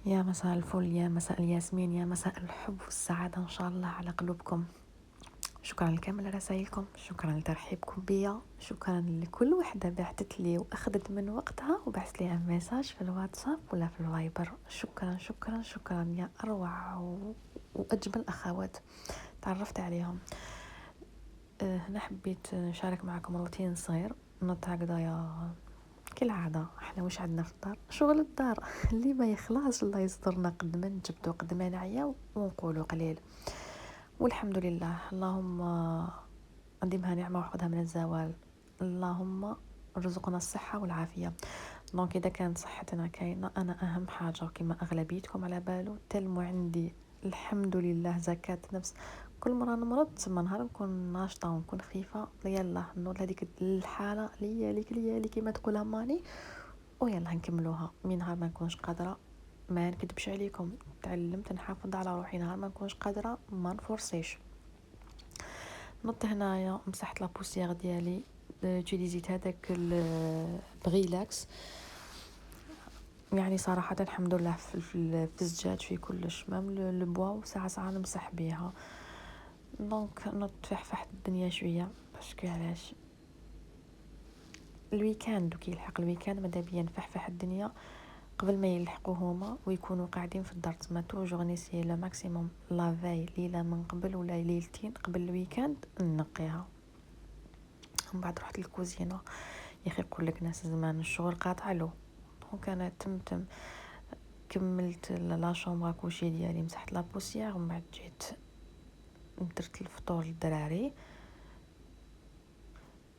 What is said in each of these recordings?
يا مساء الفل، يا مساء الياسمين، يا مساء الحب والسعادة إن شاء الله على قلوبكم. شكرا لكامل رسائلكم، شكرا لترحيبكم بيا، شكرا لكل وحدة بعثت لي وأخذت من وقتها وبعثت لي مساج في الواتساب ولا في الفايبر. شكرا شكرا شكرا يا أروع وأجمل أخوات تعرفت عليهم. هنا حبيت نشارك معكم روتين صغير نط هكذا يا كالعادة. احنا وش عندنا في الدار؟ شغل الدار اللي ما يخلص. الله يسترنا قد ما نجبدو قد ما نعيا ونقولوا قليل، والحمد لله. اللهم نديمها نعمة وحفظها من الزوال. اللهم رزقنا الصحة والعافية. دونك إذا كانت صحتنا كاينة أنا أهم حاجة كما أغلبيتكم على بالو تلمو عندي الحمد لله زكاة نفس. كل مرة نمرض تما نهار نكون ناشطة ونكون خفيفة يلا نوض هذيك الحالة ليا كما تقولها ماني ويلا نكملوها. من نهار ما نكونش قادرة ما نكذبش عليكم تعلمت نحافظ على روحي. نهار ما نكونش قادرة ما نفرصيش. نط هنايا مسحت لابوسيير ديالي، جيت هذاك البغيلاكس. يعني صراحة الحمد لله في الزجاج في كلش مام البوا وساعة نمسح بيها. دونك نط فحفحت الدنيا شوية باسكو علاش الويكاند وكي يلحق الويكاند مدابيا نفحفح الدنيا قبل ما يلحقوا هما ويكونوا قاعدين في الدار. تما توجور نسي لو ماكسيموم لافاي ليله من قبل ولا ليلتين قبل الويكاند نقيها. من بعد رحت للكوزينه يا اخي يقول لك ناس زمان الشغل قاطع له. دونك انا تمتم كملت لا شومبر كوشي ديالي مسحت لا بوسيير ومن بعد جيت درت الفطور للدراري.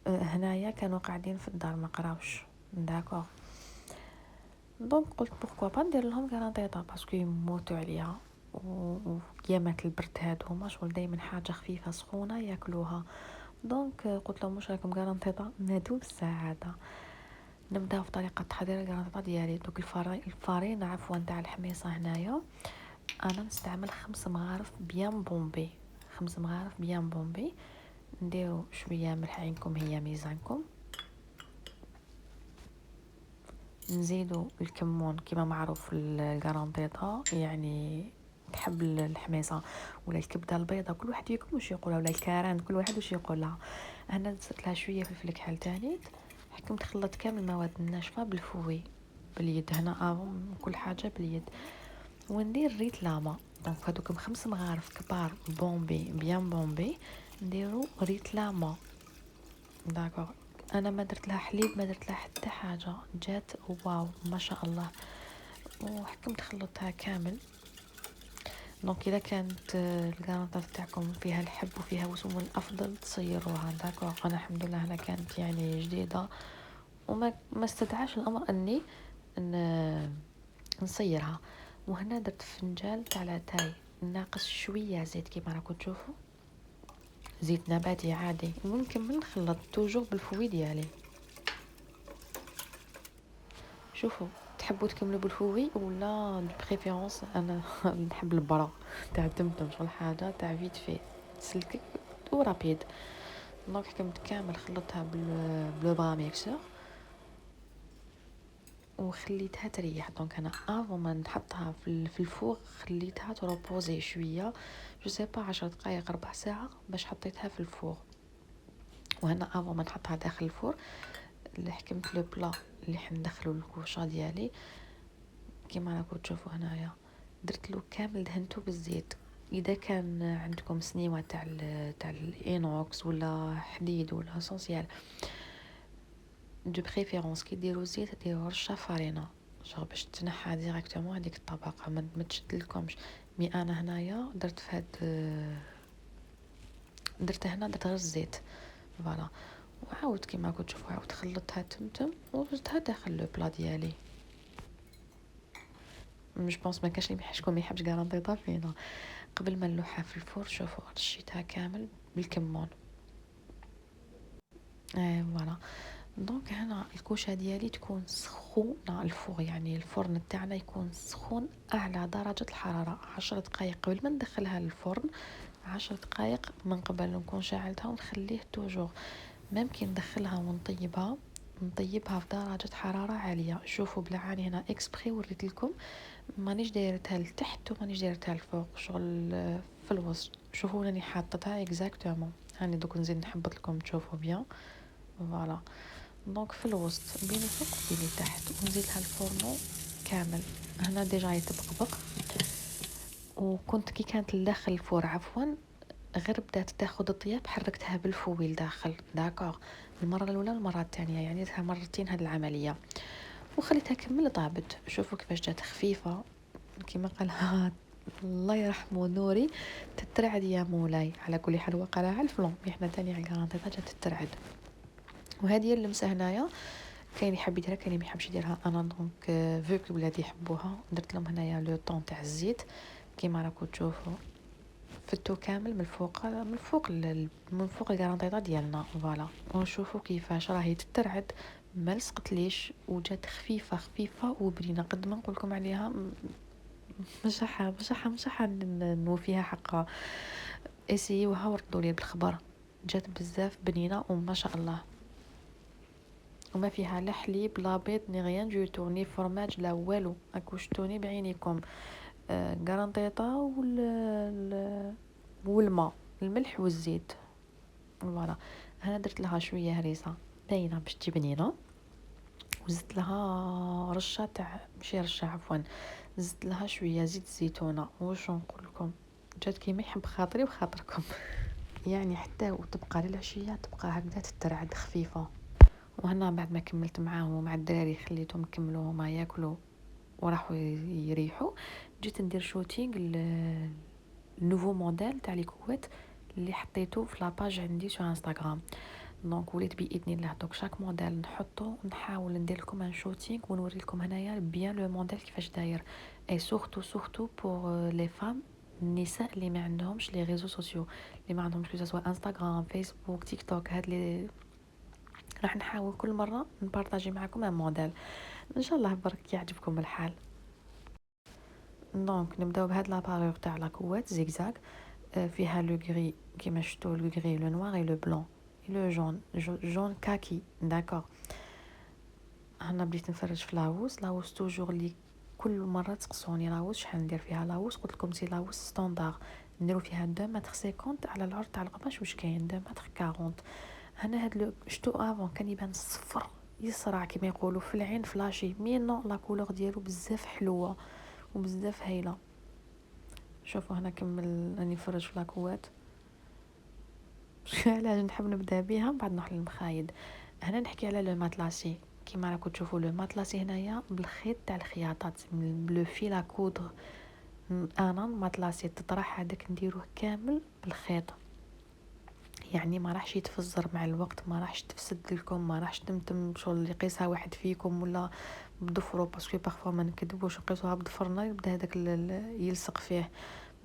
هنايا كانوا قاعدين في الدار ما قراوش داكوغ. دونك قلت بوركوا با ندير لهم كرانطيطه باسكو يموتوا عليها وقيامات البرد هادو شغل دايما حاجه خفيفه سخونه ياكلوها. دونك قلت لهم واش راكم كرانطيطه نادو بالسعاده. نبداو في طريقه تحضير الكرانطيطه ديالي. دوك الفارين عفوا تاع الحميصه هنايا انا نستعمل 5 مغارف بيان بومبي. 5 مغارف بيان بومبي. نديرو شويه ملح عينكم هي ميزانكم. نزيدو الكمون كما معروف الكرانطيطه يعني تحب الحميصه ولا الكبده البيضاء كل واحد ياكل واش يقولها ولا الكاران كل واحد واش يقولها. انا زدت لها شويه فلفل كحل تاني. حكمت خلطت كامل المواد الناشفه بالفوي باليد هنا كل حاجه باليد وندير ريت لاما. دونك هذوك 5 مغارف كبار بومبي بيان بومبي نديرو ريت لاما. داكوغ انا ما درت لها حليب ما درت لها حتى حاجه جات واو ما شاء الله. وحكمت خلطتها كامل. دونك اذا كانت الكرانطه تاعكم فيها الحب وفيها وسم الافضل تصيروها داكوغ. انا الحمد لله انا كانت يعني جديده وما استدعاش الامر اني نصيرها. وهنا درت فنجان تاع لاتاي ناقص شويه زيت كيما راكم تشوفوا زيت نباتي عادي ونكمل نخلط توجور بالفوي ديالي. شوفوا تحبوا تكملوا بالفوي ولا بريفيرونس انا نحب البرا تاع تمتم شغل حاجه تاع فيت في تسلك ورابيد. دونك حكمت كامل خلطتها بلو برا ميكسور وخليتها تريح. دونك انا افون ما نحطها في الفوغ خليتها تروبوزي شويه جو سي با 10 دقائق ربع ساعه باش حطيتها في الفوغ. وهنا افون ما نحطها داخل الفور اللي حكمت لو بلا اللي حندخلو الكوشا ديالي كيما راكم تشوفوا هنايا درت له كامل دهنته بالزيت. اذا كان عندكم سنيوه تاع الانوكس ولا حديد ولا اسونسيال دو بريفيرونس كي ديروا الزيت ديروا رشه فرينه شغل باش تنحى ديريكتومون هذيك الطبقه ما تشدلكمش. مي انا هنايا درت في هاد درت هنا درت غير الزيت فوالا. وعاود كيما راكم تشوفوا عاود خلطتها تمتم وزدتها داخل لو بلا ديالي. مش بونس ما كاش اللي ما يحبش كرانطيطه فينا. قبل ما نلوحها في الفور شوفوا رشيتها كامل بالكمون فوالا. دونك هنا الكوشه ديالي تكون سخونه الفور يعني الفرن تاعنا يكون سخون اعلى درجه الحراره 10 دقائق قبل ما ندخلها للفرن. 10 دقائق من قبل نكون شاعلتها ونخليه توجور ممكن ندخلها ونطيبها نطيبها في درجة حرارة عالية. شوفوا بالعاني هنا اكسبري وريت لكم، مانيش دايرتها لتحت ومانيش دايرتها لفوق، شغل في الوسط. شوفوا راني حاطتها اكزاكتومون، هاني دوك نزيد نحبط لكم تشوفوا بيان. فوالا دونك في الوسط بين الفوق وبين تحت، ونزيد لها الفورنو كامل. هنا ديجا يتبقبق، وكنت كي كانت لداخل الفور عفوا غير بدات تاخذ الطياب حركتها بالفويل داخل داكوغ، المره الاولى والمره الثانيه يعني لها مرتين هذه العمليه، وخليتها كمل طابت. شوفوا كيفاش جات خفيفه كيما قالها الله يرحمه نوري، تترعد يا مولاي. على كل حال وقالها على الفلون، احنا تاني على الكارانتيطه جات تترعد. وهذه اللمسه هنايا كاين يحب يديرها كاين ما يحبش يديرها. انا دونك فيك ولادي يحبوها درت لهم هنايا لو طون تاع الزيت كيما راكم تشوفوا، فتو كامل من الفوق من فوق الكارانتيطه ديالنا. فوالا ونشوفوا كيفاش راهي تترعد، ما لصقتليش وجات خفيفه خفيفه وبنينه قد ما نقول لكم عليها. مش نوفيها حقها، اسيوها وردوا لي بالخبر، جات بزاف بنينه وما شاء الله. وما فيها لا حليب لا بيض ني غيان جو تورني فرماج لا والو، راكو شتوني بعينيكم. غرانطيطه والماء الملح والزيت. فوالا انا درت لها شويه هريسه باينه باش تجي بنينه، وزدت لها رشه تاع ماشي رشه عفوا، زدت لها شويه زيت الزيتونه. واش نقول لكم جات كيما يحب خاطري وخاطركم يعني حتى وتبقى للعشيه تبقى هكذا تترعد خفيفه. وهنا بعد ما كملت معاهم ومع الدراري خليتهم يكملوا هما ياكلوا وراحوا يريحوا، جيت ندير شوتينغ النوفو موديل تاع لي كوات اللي حطيته في لاباج عندي سو انستغرام. دونك وليت باذن الله دوك شاك موديل نحطو نحاول ندير لكم ان شوتينغ ونوري لكم هنايا بيان لو موديل كيفاش داير. اي سورتو بور لي فام النساء اللي ما عندهمش لي ريزو سوسيو، اللي ما عندهمش كو سوا انستغرام فيسبوك تيك توك هاد لي، راح نحاول كل مره نبارطاجي معكم ان موديل ان شاء الله برك يعجبكم الحال. دونك نبداو بهاد لابارور تاع لاكوات زيكزاك، فيها لو غري كيما شفتوا لو غري لو نوار اي لو بلون اي لو جون كاكي داكور. هنا بديت نفرج في لاوس توجور لي كل مره تسقسوني لاوس شحال ندير فيها لاوس، قلت لكم سي لاوس ستاندار نديرو فيها 2 متر 50 على العرض تاع القماش واش كاين 2 متر 40. هنا هاد لو شتو افون كان يبان صفر يصرع كيما يقولوا في العين فلاشي، مي نو لا كولور ديالو بزاف حلوه وبزاف هايله. شوفوا هنا كمل راني نفرج في لاكوات علاش نحب نبدا بها بعد نروح للمخايد. هنا نحكي على لو ماتلاسي كيما راكم تشوفوا لو ماتلاسي هنايا بالخيط تاع الخياطات بلو فيل ا كودر. انا ماتلاسي التطرح هذاك نديروه كامل بالخيط، يعني ما راحش يتفزر مع الوقت، ما راحش تفسد لكم، ما راحش تمتم شغل يقيسها واحد فيكم ولا بضفرو باسكو بارفو ما نكذبوش نقيسوها بضفرنا يبدا هذاك يلصق فيه.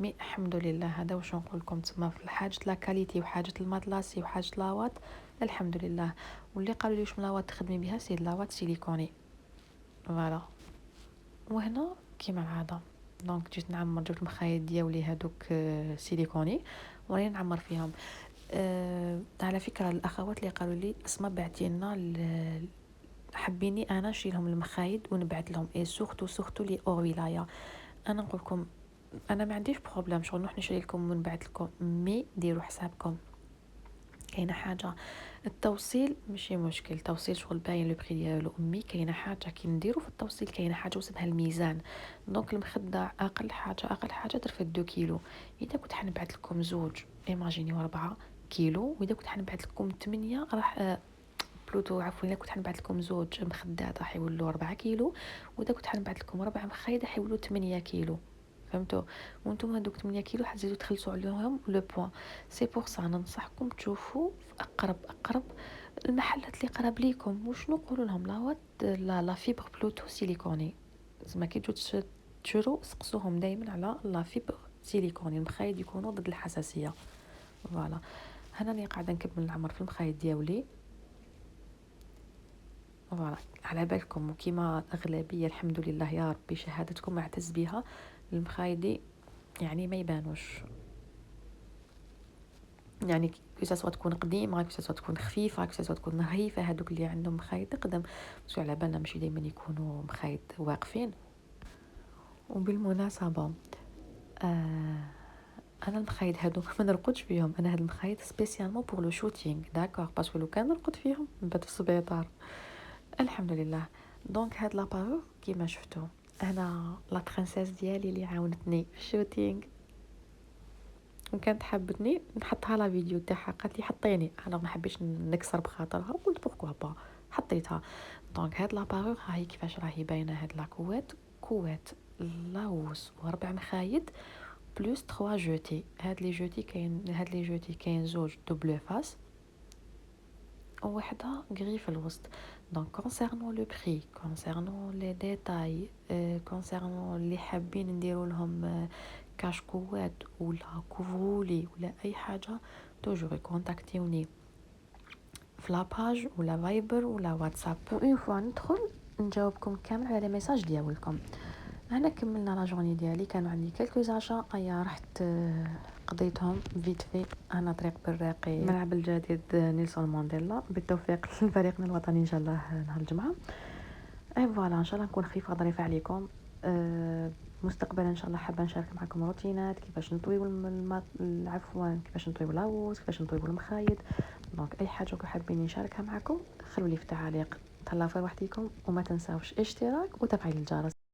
مي الحمد لله هذا واش نقول لكم تما في حاجه لا كاليتي وحاجه الماتلاسي وحاجه لاوات الحمد لله. واللي قالوا لي واش ملاوات تخدمي بها سي لاوات سيليكوني. فوالا وهنا كيما العاده دونك جيت نعمر جبت المخايد ديالي هذوك سيليكوني وراني نعمر فيهم. على فكره الاخوات اللي قالوا لي اسماء بعتي لنا حبيني انا نشيلهم المخايد ونبعث لهم اي سورتو لي اور ولايه. انا نقول لكم انا ما عنديش بروبليم شغل نروح نشري لكم ونبعث لكم، مي ديروا حسابكم كاينه حاجه التوصيل ماشي مشكل، التوصيل شغل باين لو بري ديالو، مي كاينه حاجه كي نديروا في التوصيل كاينه حاجه واسمها الميزان. دونك المخده اقل حاجه درت 2 كيلو، اذا كنت حنبعث لكم زوج ايماجينيو 4 كيلو، واذا كنت حنبعث لكم 8 راح بلوتو عفوا الا كنت حنبعث لكم زوج مخدات راح يولوا 4 كيلو، واذا كنت حنبعث لكم 4 مخايد راح يولوا 8 كيلو. فهمتوا؟ وانتم هذوك 8 كيلو حتزيدوا تخلصوا عليهم لو بوين. سي بور سا ننصحكم تشوفوا في اقرب المحلات اللي قرب ليكم وشنو نقولوا لهم لا فيبر بلوتو سيليكوني. زعما كي تجوا تشرو سقسوهم دائما على لا فيبر سيليكوني، المخايد يكونوا ضد الحساسيه. فوالا هنا راني قاعده نكمل العمر في المخايد ديالي. فوالا على بالكم وكيما اغلبيه الحمد لله يا ربي شهادتكم اعتز بها المخايدي يعني ما يبانوش. يعني كيساسوا تكون قديمه، كيساسوا تكون خفيفه، كيساسوا تكون رهيفه. هادوك اللي عندهم مخايط قدم باسكو على بالنا ماشي دائما يكونوا مخايط واقفين. وبالمناسبه آه انا المخايط هادو ما نرقدش فيهم. انا هاد المخايط سبيسيالمون بور لو شوتينغ داكور، باسكو لو كان نرقد فيهم نبات في السبيطار. الحمد لله. دونك هاد لابارور كيما شفتو انا لا برنسيس ديالي اللي عاونتني في الشوتينغ وكانت حابتني نحطها لا فيديو تاعها، قالت لي حطيني. انا ما حبيتش نكسر بخاطرها، قلت بوركوا با، حطيتها. دونك هاد لابارور هاي كيفاش راهي باينه. هاد لاكوات كوات لاوس وربع مخايط بلوس 3 جوتي. هاد لي جوتي كاين زوج دوبل فاس وحده غري في الوسط. دونك كونسيرنون لو بري، كونسيرنون لي ديتاي، كونسيرنون اللي حابين نديروا لهم كاشكوات ولا كوفرولي ولا اي حاجه، توجور كونتاكتيوني في لاباج ولا فايبر ولا واتساب. اون فوا ندخل نجاوبكم كامل على ميساج ديالكم. هنا كملنا لا جورني ديالي، كانوا عندي كلكو زاشا ايا رحت قضيتهم فيت في. انا طريق بالراقي الملعب الجديد نيلسون مانديلا، بالتوفيق لفريقنا الوطني ان شاء الله نهار الجمعه. اي فوالا ان شاء الله نكون خفيفه ظريفه عليكم. مستقبلا ان شاء الله حابه نشارك معكم روتينات كيفاش نطويو عفوا كيفاش نطويو لاوز، كيفاش نطويو المخايط. دونك اي حاجه حابين نشاركها معكم خلوا لي في تعاليق. تهلاو في وحديكم وما تنساوش اشتراك وتفعيل الجرس.